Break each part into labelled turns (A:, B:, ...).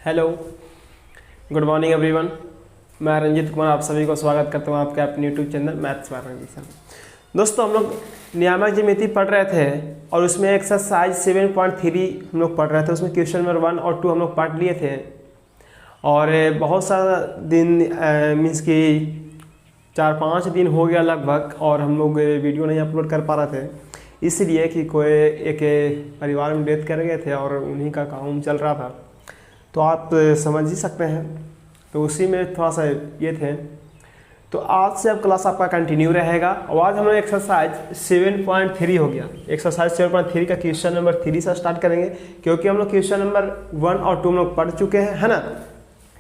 A: Hello, good morning everyone. मैं रंजीत कुमार आप सभी को स्वागत करता हूँ आपके अपने YouTube channel maths by Ranjeet sir. दोस्तों, हम लोग नियामक ज्यामिति पढ़ रहे थे और उसमें एक्सरसाइज 7.3 हम लोग पढ़ रहे थे। उसमें क्वेश्चन नंबर 1 और 2 हम लोग पढ़ लिए थे और बहुत सारा दिन मीन्स कि 4-5 दिन हो गया लगभग और हम लोग वीडियो नहीं अपलोड कर पा रहे थे, इसलिए कि कोई एक परिवार में डेथ कर गए थे और उन्हीं का काम चल रहा था, तो आप समझ ही सकते हैं। तो उसी में थोड़ा सा ये थे। तो आज से अब क्लास आपका कंटिन्यू रहेगा और आज हम लोग एक्सरसाइज 7.3 हो गया। एक्सरसाइज 7.3 का क्वेश्चन नंबर 3 से स्टार्ट करेंगे, क्योंकि हम लोग क्वेश्चन नंबर 1 और 2 हम लोग पढ़ चुके हैं, है ना।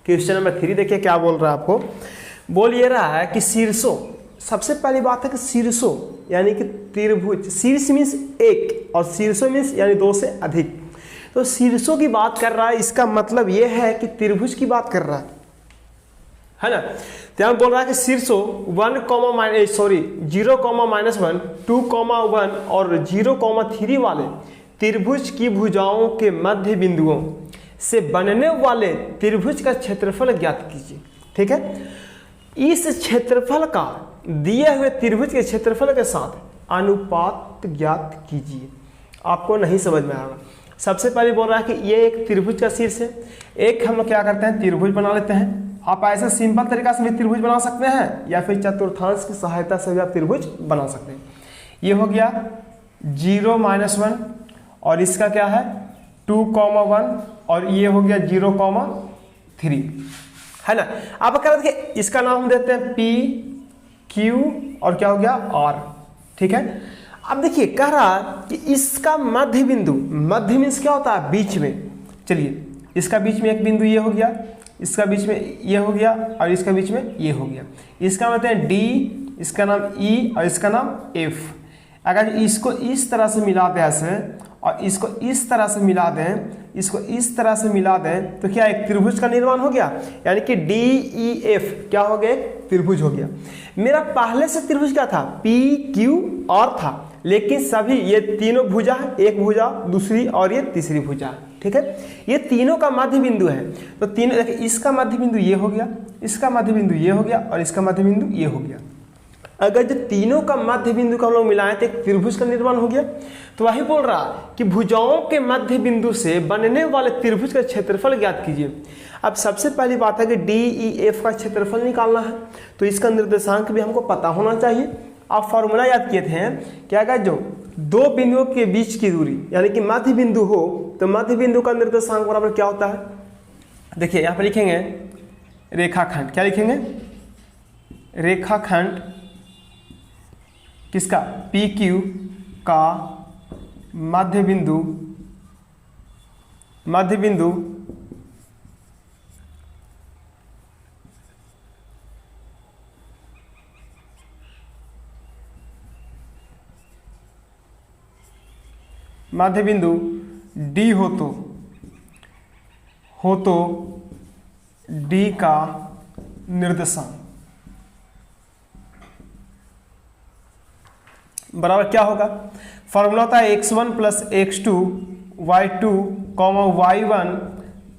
A: क्वेश्चन नंबर 3 देखिए क्या बोल रहा है आपको। बोल ये रहा है कि शीर्षों, सबसे पहली बात है कि शीर्षों यानी कि त्रिभुज। शीर्ष मीन्स एक और शीर्षों मीन्स यानी 2 से अधिक। तो शीर्षों की बात कर रहा है, इसका मतलब यह है कि त्रिभुज की बात कर रहा है ना। तो यहाँ बोल रहा है कि शीर्षों 0, -1, 2, 1 और 0, 3 वाले त्रिभुज की भुजाओं के मध्य बिंदुओं से बनने वाले त्रिभुज का क्षेत्रफल ज्ञात कीजिए। ठीक है, इस क्षेत्रफल का दिए हुए त्रिभुज के क्षेत्रफल के साथ अनुपात ज्ञात कीजिए। आपको नहीं समझ में आएगा। सबसे पहले बोल रहा है कि ये एक त्रिभुज का शीर्ष है। एक हम लोग क्या करते हैं, त्रिभुज बना लेते हैं। आप ऐसे सिंपल तरीका से भी त्रिभुज बना सकते हैं या फिर चतुर्थांश की सहायता से भी आप त्रिभुज बना सकते हैं। ये हो गया 0, -1 और इसका क्या है 2, 1 और ये हो गया 0, 3, है ना। आप क्या देखिए, इसका नाम हम देते हैं P, Q और क्या हो गया R। ठीक है, अब देखिए कह रहा कि इसका मध्य बिंदु, मध्य मीन्स क्या होता है बीच में। चलिए, इसका बीच में एक बिंदु ये हो गया, इसका बीच में ये हो गया और इसका बीच में ये हो गया। इसका मतलब है D, इसका नाम E और इसका नाम F। अगर इसको इस तरह से मिला दें ऐसे और इसको इस तरह से मिला दें, इसको इस तरह से मिला दें, तो क्या एक त्रिभुज का निर्माण हो गया। यानी कि DEF क्या हो गया, त्रिभुज हो गया। मेरा पहले से त्रिभुज क्या था, PQR था, लेकिन सभी ये तीनों भुजा है, एक भुजा दूसरी और ये तीसरी भुजा है। ठीक है, ये तीनों का मध्य बिंदु है। तो तीनों देखिए, इसका मध्य बिंदु ये हो गया, इसका मध्य बिंदु ये हो गया और इसका मध्य बिंदु ये हो गया। अगर जो तीनों का मध्य बिंदु का हम लोग मिलाएं तो एक त्रिभुज का निर्माण हो गया। तो वही बोल रहा कि भुजाओं के मध्य बिंदु से बनने वाले त्रिभुज का क्षेत्रफल ज्ञात कीजिए। अब सबसे पहली बात है कि DEF का क्षेत्रफल निकालना है, तो इसका निर्देशांक भी हमको पता होना चाहिए। आप फॉर्मूला याद किए थे क्या, अगर जो दो बिंदुओं के बीच की दूरी यानी कि मध्य बिंदु हो तो मध्य बिंदु का निर्देशांक बराबर क्या होता है। देखिए यहाँ पर लिखेंगे रेखाखंड। क्या लिखेंगे, रेखाखंड किसका, PQ का मध्य बिंदु मध्य बिंदु D हो तो D का निर्देशांक बराबर क्या होगा। फॉर्मूला होता है x1 + x2 y2, y1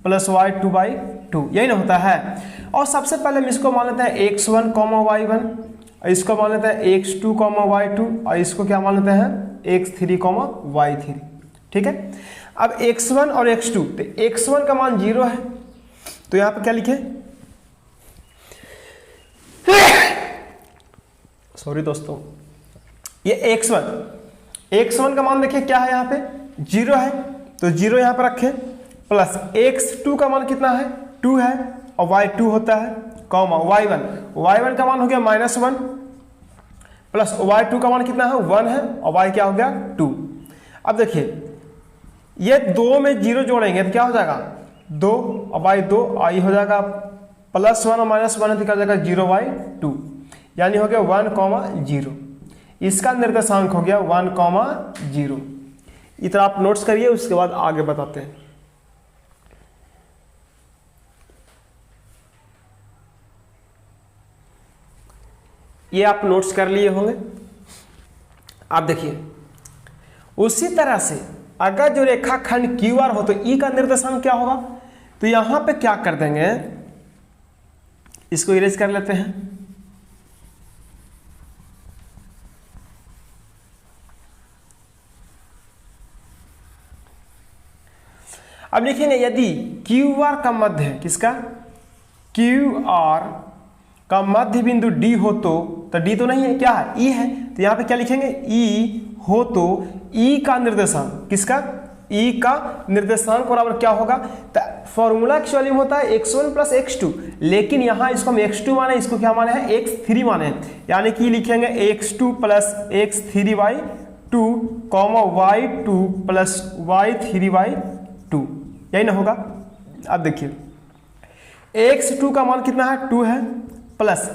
A: + y2/2, यही ना होता है। और सबसे पहले हम इसको मान लेते हैं x1, y1, इसको मान लेते हैं x2, y2 और इसको क्या मान लेते हैं x3, y3। ठीक है, अब x1 और x2, तो x1 का मान 0 है, तो यहां पर क्या लिखे, सॉरी दोस्तों, ये x1 का मान देखिए क्या है, यहाँ पे 0 है, तो 0 यहाँ पर रखें, प्लस x2 का मान कितना है 2 है और y2 होता है, कॉमा y1 का मान हो गया -1 प्लस y2 का मान कितना है 1 है और y क्या हो गया 2। अब देखिए ये 2 में 0 जोड़ेंगे तो क्या हो जाएगा 2 और y2 आई हो जाएगा +1 और -1 है तो क्या हो जाएगा 0/2, यानी हो गया 1, 0। इसका निर्देशांक हो गया 1, 0। इतना आप नोट्स करिए, उसके बाद आगे बताते हैं। ये आप नोट्स कर लिए होंगे। आप देखिए उसी तरह से अगर जो रेखाखंड QR हो तो E का निर्देशांक क्या होगा, तो तो यहां पे क्या कर देंगे, इसको इरेज कर लेते हैं। अब लिखेंगे यदि क्यू आर का मध्य, किसका, क्यू आर का मध्य बिंदु डी हो तो डी तो नहीं है, क्या है, ई है, तो यहां पे क्या लिखेंगे, ई हो तो ई का निर्देशांक, किसका, ई का निर्देशांक बराबर क्या होगा, तो फॉर्मूला एक्चुअली होता है x1 प्लस x2, लेकिन यहां इसको हम x2 माने, इसको क्या माने हैं, x3 माने हैं, यानी कि लिखेंगे x2 plus x3y2 comma y2 plus y3y2, यही ना होगा। अब देखिए x2 का मान कितना है, 2 है, प्लस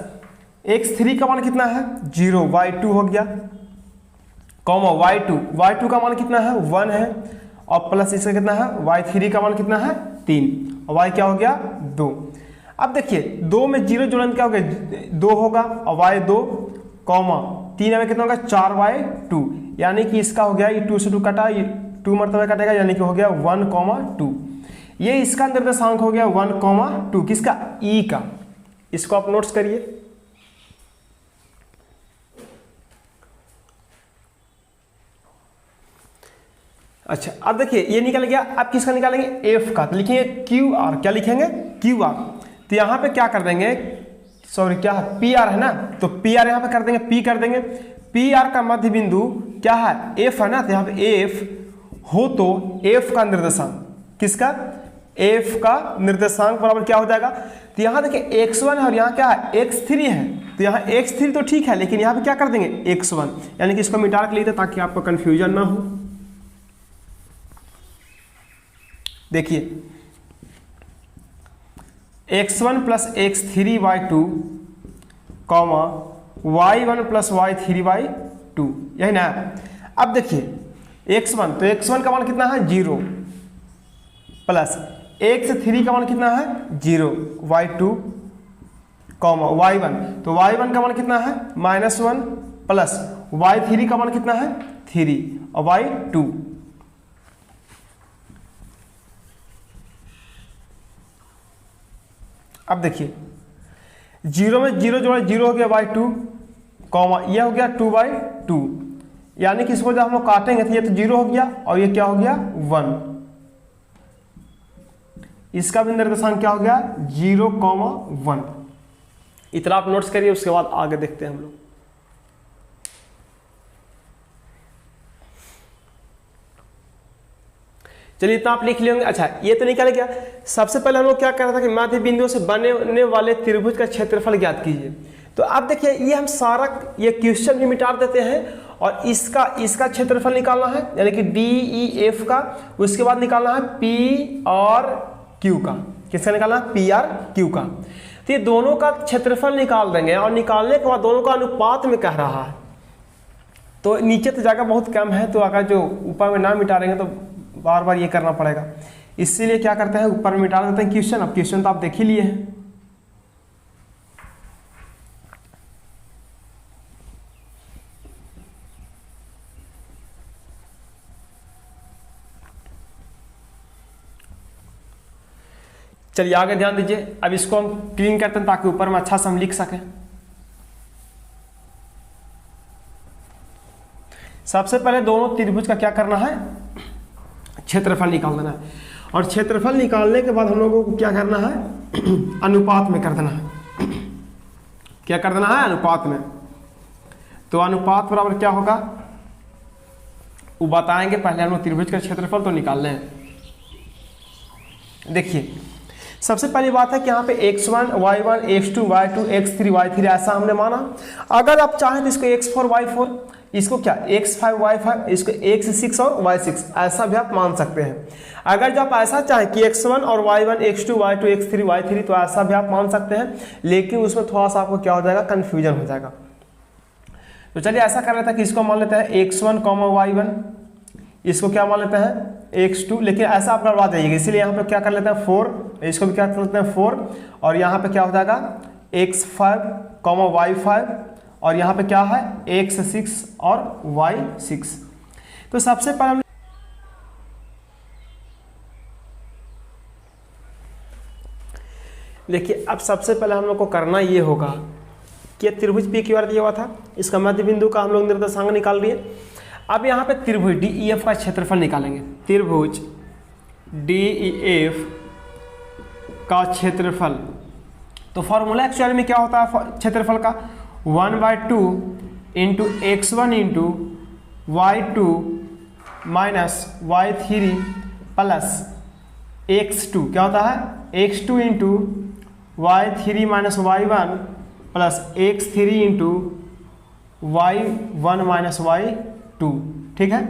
A: x3 का मान कितना है, 0, y2 हो गया, कॉमा y2 का मान कितना है, 1 है, और प्लस इसका कितना है, y3 का मान कितना है, 3, और y क्या हो गया, 2। अब देखिए 2 में 0 जोड़ने क्या हो गया, 2 होगा, और y2 कॉमा 3 में कितना होगा, 4y2, यानी कि इसका हो गया, ये 2 से 2 कटा, ये 2 मरतबा कटेगा, यानी कि हो गया 1,2। ये इसका निर्देशांक हो गया 1,2, किसका, ई का। इसको आप नोट्स करिए। अच्छा अब देखिए ये निकल गया, अब किसका निकालेंगे, एफ का, तो लिखेंगे क्यू आर, क्या लिखेंगे, क्यू आर, तो यहां पे क्या कर देंगे, सॉरी क्या है, पी आर है ना, तो पी आर यहां पे कर देंगे, पी कर देंगे, पी आर का मध्य बिंदु क्या है, एफ है ना, तो यहां पे एफ हो तो एफ का निर्देशांक, किसका, एफ का निर्देशांक बराबर क्या हो जाएगा, तो यहां देखिए x1 है और यहां क्या है, x3 है, तो यहां x3 तो ठीक है, लेकिन यहां पे क्या कर देंगे, x1, यानी कि इसको मिटा के लिए थे ताकि आपको कंफ्यूजन ना हो। देखिए x1 plus x3y2 comma y1 plus y3y2, यही ना। अब देखिए x1, तो x1 का मान कितना है, 0, प्लस x3 का मान कितना है, 0, y2 कॉमा y1, तो y1 का मान कितना है, -1, प्लस y3 का मान कितना है, 3, और y2। अब देखिए 0 में 0 जोड़ा 0 हो गया, y2 कॉमा यह हो गया 2/2, यानी कि इसको जब हम लोग काटेंगे तो ये तो 0 हो गया और ये क्या हो गया, 1, इसका भी निर्देशांक क्या हो गया, 0,1। इतना आप नोट्स करिए, उसके बाद आगे देखते हैं हम लोग। चलिए इतना आप लिख लेंगे। अच्छा ये तो निकल गया। सबसे पहले हम लोग क्या कर रहा था कि मध्य बिंदुओं से बनने वाले त्रिभुज का क्षेत्रफल ज्ञात कीजिए। तो आप देखिए ये हम सारा ये क्वेश्चन भी मिटा देते हैं और इसका क्षेत्रफल निकालना है, यानी कि DEF का। उसके बाद निकालना है PR का। किसका निकालना है, PR का। तो ये दोनों का क्षेत्रफल निकाल देंगे और निकालने के बाद दोनों का अनुपात में कह रहा है, तो नीचे तो जगह बहुत कम है, तो अगर जो ऊपर में ना मिटा देंगे तो बार बार ये करना पड़ेगा। इसीलिए क्या करते हैं, ऊपर में मिटा देते हैं क्वेश्चन। अब क्वेश्चन तो आप देख ही लिए हैं। चलिए आगे ध्यान दीजिए। अब इसको हम क्लीन करते हैं ताकि ऊपर में अच्छा से हम लिख सकें। सबसे पहले दोनों त्रिभुज का क्या करना है, क्षेत्रफल निकाल देना है। और क्षेत्रफल निकालने के बाद हम लोगों को क्या करना है, अनुपात में कर देना है। क्या कर देना है, अनुपात में। तो अनुपात बराबर क्या होगा वो बताएंगे। पहले हम लोग त्रिभुज का क्षेत्रफल तो निकाल लें। देखिए सबसे पहली बात है कि यहाँ पे x1 y1 x2 y2 x3 y3 ऐसा हमने माना। अगर आप चाहें तो इसको x4 y4, इसको क्या x5 y5, इसको x6 और y6 ऐसा भी आप मान सकते हैं। अगर जब आप ऐसा चाहें कि x1 और y1 x2 y2 x3 y3 तो ऐसा भी आप मान सकते हैं, लेकिन उसमें थोड़ा सा आपको क्या हो जाएगा, कन्फ्यूजन हो जाएगा। तो चलिए ऐसा कर लेते हैं कि इसको मान लेते हैं x1 y1, इसको क्या मान लेते हैं x2, लेकिन ऐसा आप गड़बड़ा जाइएगा, इसीलिए यहाँ पे क्या कर लेते हैं 4, इसको भी क्या कर लेते हैं 4, और यहाँ पे क्या हो जाएगा x5 y5, और यहाँ पे क्या है x6 और y6। तो सबसे पहले देखिए अब सबसे पहले हम लोग को करना ये होगा कि त्रिभुज पी क्यू आर दिया हुआ था, इसका मध्य बिंदु का हम लोग निर्देशांक निकाल दिए। अब यहाँ पे त्रिभुज डी ई एफ का क्षेत्रफल निकालेंगे। त्रिभुज डी ई एफ का क्षेत्रफल, तो फॉर्मूला एक्चुअली में क्या होता है क्षेत्रफल का, 1/2 into x1 into y2 minus y3 plus x2, क्या होता है x2 into y3 minus y1 plus x3 into y1 minus y2। ठीक है,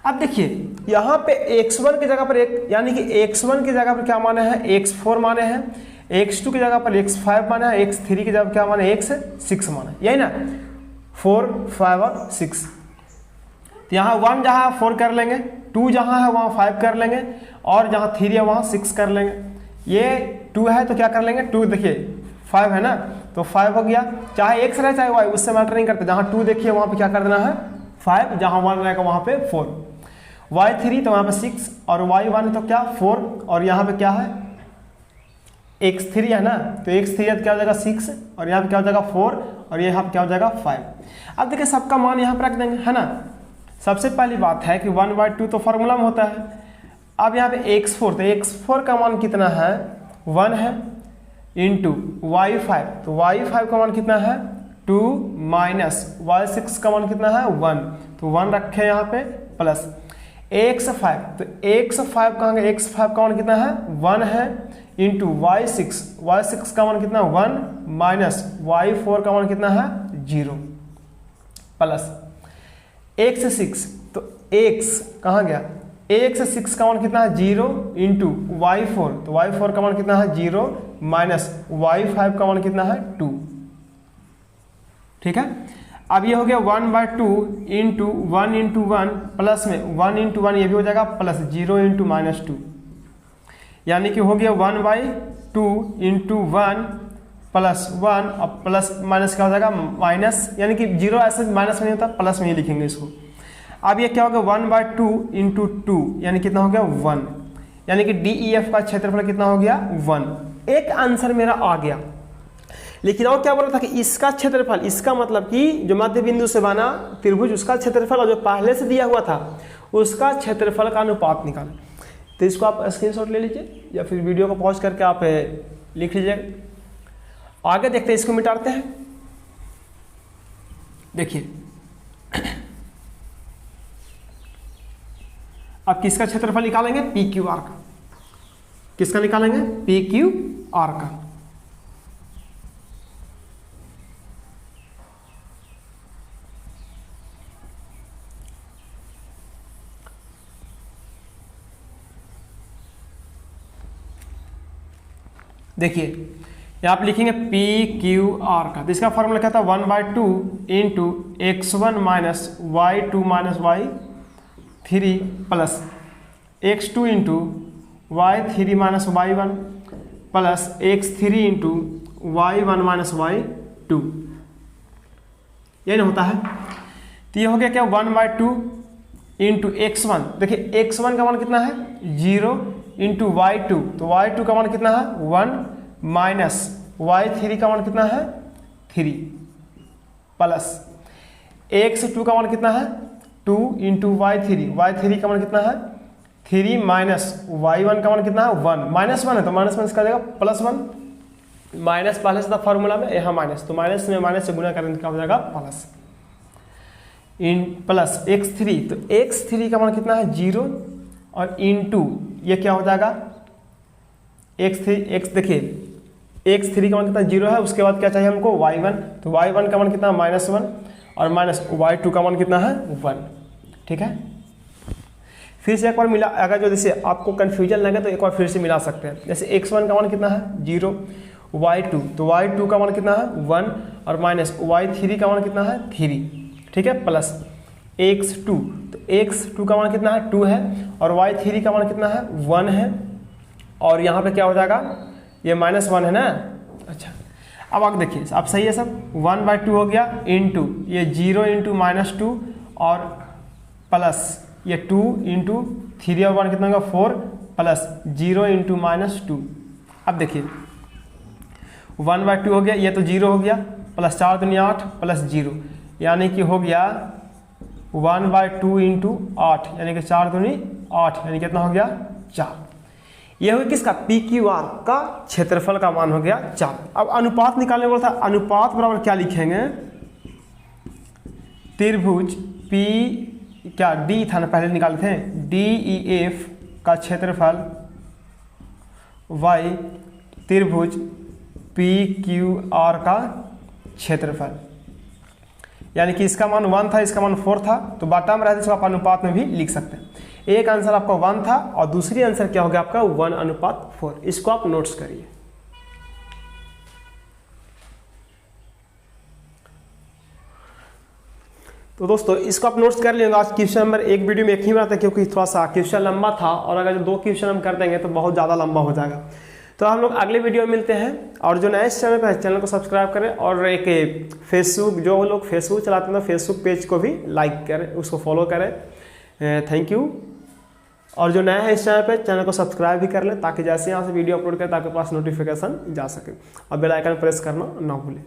A: अब देखिए यहाँ पे x1 की जगह पर एक, यानी कि x1 की जगह पर क्या माने हैं x4 माने हैं, x2 की जगह पर x5 माना है, x3 की जगह पर क्या माना है x6 माना है, यही ना 4, 5 और 6। तो यहाँ 1 जहाँ 4 कर लेंगे, 2 जहाँ है वहाँ 5 कर लेंगे, और जहाँ 3 है वहाँ 6 कर लेंगे। ये 2 है तो क्या कर लेंगे 2, देखिए 5 है ना तो 5 हो गया, चाहे x रहे चाहे y, उससे मैटर नहीं करते। जहाँ 2 देखिए वहाँ पे क्या कर देना है 5, जहाँ 1 रहेगा वहाँ पे 4, y3 तो वहाँ पे 6 और y1 तो क्या 4, और यहाँ पे क्या है x3 है ना, तो x3 क्या हो जाएगा 6, और यहाँ पे क्या हो जाएगा 4, और यहाँ पे क्या हो जाएगा 5। अब देखिए सबका मान यहाँ पर रख देंगे, है ना। सबसे पहली बात है कि 1/2 तो फॉर्मूला में होता है। अब यहाँ पे x4, तो x4 का मान कितना है 1 है, इंटू y5, तो y5 का मान कितना है 2, माइनस y6 का मान कितना है 1, तो 1 रखे यहाँ पे, प्लस x5, तो x5 कहेंगे x5 का मान कितना है 1 है, इंटू y6 का मान कितना 1, माइनस y4 का मान कितना है 0, प्लस x6, तो x कहाँ गया x6 का मान कितना है 0, इंटू y4, तो y4 का मान कितना है 0, माइनस y5 का मान कितना है 2। ठीक है, अब ये हो गया 1/2 इंटू 1 इंटू 1, प्लस में 1 इंटू 1 ये भी हो जाएगा, प्लस 0 इंटू माइनस 2, यानी कि हो गया 1/2 इंटू 1 प्लस 1, अब प्लस माइनस क्या हो जाएगा माइनस, यानी कि 0 ऐसे माइनस में नहीं होता, प्लस में ही लिखेंगे इसको। अब ये क्या हो गया 1/2 इंटू 2, यानी कितना हो गया 1, यानी कि डी ई एफ का क्षेत्रफल कितना हो गया 1। एक आंसर मेरा आ गया, लेकिन और क्या बोल रहा था कि इसका क्षेत्रफल, इसका मतलब कि जो मध्य बिंदु से बना त्रिभुज उसका क्षेत्रफल और जो पहले से दिया हुआ था उसका क्षेत्रफल का अनुपात निकालें। तो इसको आप स्क्रीनशॉट ले लीजिए या फिर वीडियो को पॉज करके आप लिख लीजिएगा। आगे देखते हैं, इसको मिटाते हैं। देखिए अब किसका क्षेत्रफल निकालेंगे पी क्यू आर का, किसका निकालेंगे पी क्यू आर का। देखिए यहाँ आप लिखेंगे पी क्यू आर का, तो इसका फॉर्मूला क्या था 1/2 into x1 minus y2 minus y3 plus x2 into y3 minus y1 plus x3 into y1 minus y2, ये नहीं होता है। तो ये हो गया क्या 1/2 इंटू x1, देखिए x1 का मान कितना है 0 इंटू y2, तो y2 का मान कितना है 1, माइनस y3 का मान कितना है 3, प्लस x2 का मान कितना है 2 इंटू y3 का मान कितना है 3, माइनस y1 का मान कितना है 1, माइनस 1 है तो माइनस 1 का जाएगा प्लस 1, माइनस पहले से था फॉर्मूला में, यहाँ माइनस, तो माइनस में माइनस से गुना करेंगे क्या हो जाएगा प्लस, इन प्लस x3, तो x3 का मान कितना है 0 और इंटू ये क्या हो जाएगा x3, देखिए x3 का मान कितना 0 है, उसके बाद क्या चाहिए हमको y1, तो y1 का मान कितना -1 और माइनस y2 का मान कितना है 1। ठीक है, फिर से एक बार मिला, अगर जो जैसे आपको कन्फ्यूजन लगे तो एक बार फिर से मिला सकते हैं। जैसे x1 का मान कितना है 0, y2, तो y2 का मान कितना है 1 और माइनस y3 का मान कितना है 3। ठीक है, प्लस x2, तो x2 का मान कितना है 2 है और y3 का मान कितना है 1 है, और यहाँ पे क्या हो जाएगा ये -1 है ना। अच्छा अब आगे देखिए, अब सही है सब, 1/2 हो गया इंटू ये 0 इंटू -2 और प्लस ये 2 इंटू 3 और 1 कितना होगा 4 प्लस 0 इंटू -2। अब देखिए 1/2 हो गया, ये तो 0 हो गया, प्लस 4 दूनी 8 प्लस 0, यानी कि हो गया 1/2 इंटू 8, यानी कि 4 दूनी 8, यानी कितना हो गया 4। यह हो किसका, PQR का क्षेत्रफल का मान हो गया 4। अब अनुपात निकालने वाला था, अनुपात बराबर क्या लिखेंगे, त्रिभुज P क्या D था ना, पहले निकाले थे, DEF का क्षेत्रफल y त्रिभुज PQR का क्षेत्रफल, यानी कि इसका मान 1 था, इसका मान 4 था, तो बाटा में रहते इसको आप अनुपात में भी लिख सकते हैं। एक आंसर आपका 1 था और दूसरी आंसर क्या हो गया आपका 1/4। इसको आप नोट्स करिए। तो दोस्तों इसको आप नोट्स कर लेंगे। आज क्वेश्चन नंबर 1 वीडियो में एक ही बनाते हैं, क्योंकि थोड़ा सा क्वेश्चन लंबा था, और अगर जो 2 क्वेश्चन हम कर देंगे तो बहुत ज़्यादा लंबा हो जाएगा। तो हम लोग अगले वीडियो में मिलते हैं, और जो नए चैनल पर है चैनल को सब्सक्राइब करें, और एक फेसबुक, जो लोग फेसबुक चलाते हैं फेसबुक पेज को भी लाइक करें, उसको फॉलो करें। Thank you. और जो नया है इस चैनल पे, चैनल को सब्सक्राइब भी कर लें, ताकि जैसे यहाँ से वीडियो अपलोड करें तो आपके पास नोटिफिकेशन जा सके, और बेल आइकन प्रेस करना ना भूलें।